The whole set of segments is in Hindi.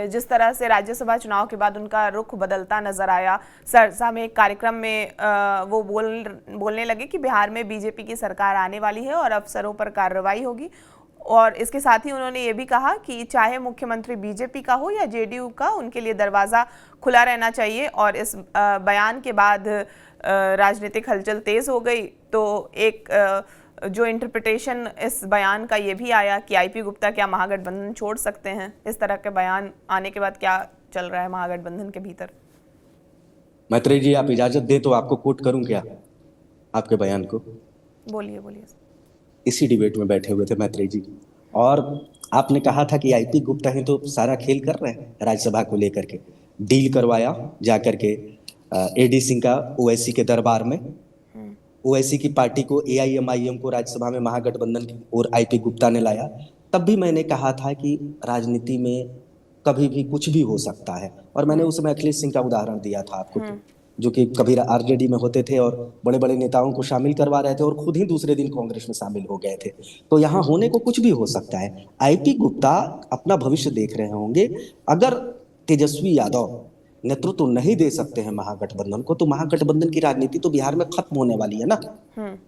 जिस तरह से राज्यसभा चुनाव के बाद उनका रुख बदलता नजर आया, सरसा में एक कार्यक्रम में वो बोलने लगे कि बिहार में बीजेपी की सरकार आने वाली है और अफसरों पर कार्रवाई होगी। और इसके साथ ही उन्होंने ये भी कहा कि चाहे मुख्यमंत्री बीजेपी का हो या जेडीयू का, उनके लिए दरवाज़ा खुला रहना चाहिए। और इस बयान के बाद राजनीतिक हलचल तेज़ हो गई। तो एक जो इंटरप्रिटेशन इस बयान का ये भी आया कि आईपी गुप्ता क्या महागठबंधन छोड़ सकते हैं। इस तरह के बयान आने के बाद क्या चल रहा है महागठबंधन के भीतर? मैत्रेयी जी, आप इजाजत दें तो आपको कोट करूं क्या आपके बयान को? बोलिए बोलिए। इसी डिबेट में बैठे हुए थे मैत्रेयी जी, और आपने कहा था कि आईपी गुप्ता ही तो सारा खेल कर रहे हैं राज्यसभा को लेकर के। डील करवाया जाकर के एडी सिंह का ओवैसी के दरबार में। ओवैसी की पार्टी को, एआईएमआईएम को राज्यसभा में महागठबंधन की ओर आईपी गुप्ता ने लाया। तब भी मैंने कहा था कि राजनीति में कभी भी कुछ भी हो सकता है, और मैंने उस समय अखिलेश सिंह का उदाहरण दिया था आपको, जो कि कभी आरजेडी में होते थे और बड़े बड़े नेताओं को शामिल करवा रहे थे और खुद ही दूसरे दिन कांग्रेस में शामिल हो गए थे। तो यहाँ होने को कुछ भी हो सकता है। आईपी गुप्ता अपना भविष्य देख रहे होंगे। अगर तेजस्वी यादव नेतृत्व नहीं दे सकते हैं महागठबंधन को, तो महागठबंधन की राजनीति तो बिहार में खत्म होने वाली है ना।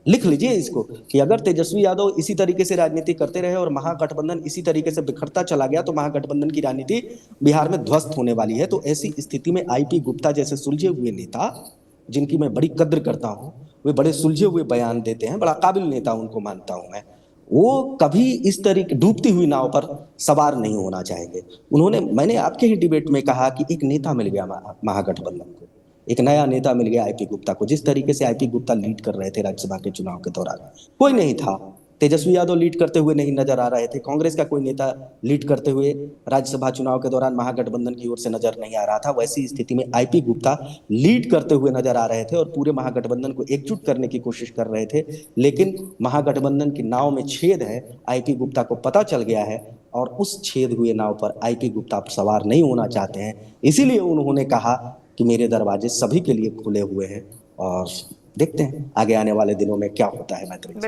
लिख लीजिए इसको कि अगर तेजस्वी यादव इसी तरीके से राजनीति करते रहे और महागठबंधन इसी तरीके से बिखरता चला गया, तो महागठबंधन की राजनीति बिहार में ध्वस्त होने वाली है। तो ऐसी स्थिति में आईपी गुप्ता जैसे सुलझे हुए नेता, जिनकी मैं बड़ी कद्र करता हूं, वे बड़े सुलझे हुए बयान देते हैं, बड़ा काबिल नेता उनको मानता हूं मैं, वो कभी इस तरीके डूबती हुई नाव पर सवार नहीं होना चाहेंगे। मैंने आपके ही डिबेट में कहा कि एक नेता मिल गया महागठबंधन को, एक नया नेता मिल गया आईपी गुप्ता को। जिस तरीके से आईपी गुप्ता लीड कर रहे थे राज्यसभा के चुनाव के दौरान, कोई नहीं था। तेजस्वी यादव लीड करते हुए नहीं नजर आ रहे थे, कांग्रेस का कोई नेता लीड करते हुए राज्यसभा चुनाव के दौरान महागठबंधन की ओर से नजर नहीं आ रहा था। वैसी स्थिति में आईपी गुप्ता लीड करते हुए नजर आ रहे थे और पूरे महागठबंधन को एकजुट करने की कोशिश कर रहे थे। लेकिन महागठबंधन की नाव में छेद है, आईपी गुप्ता को पता चल गया है, और उस छेद हुए नाव पर आईपी गुप्ता सवार नहीं होना चाहते हैं। इसीलिए उन्होंने कहा कि मेरे दरवाजे सभी के लिए खुले हुए हैं, और देखते हैं आगे आने वाले दिनों में क्या होता है। मैत्रेयी।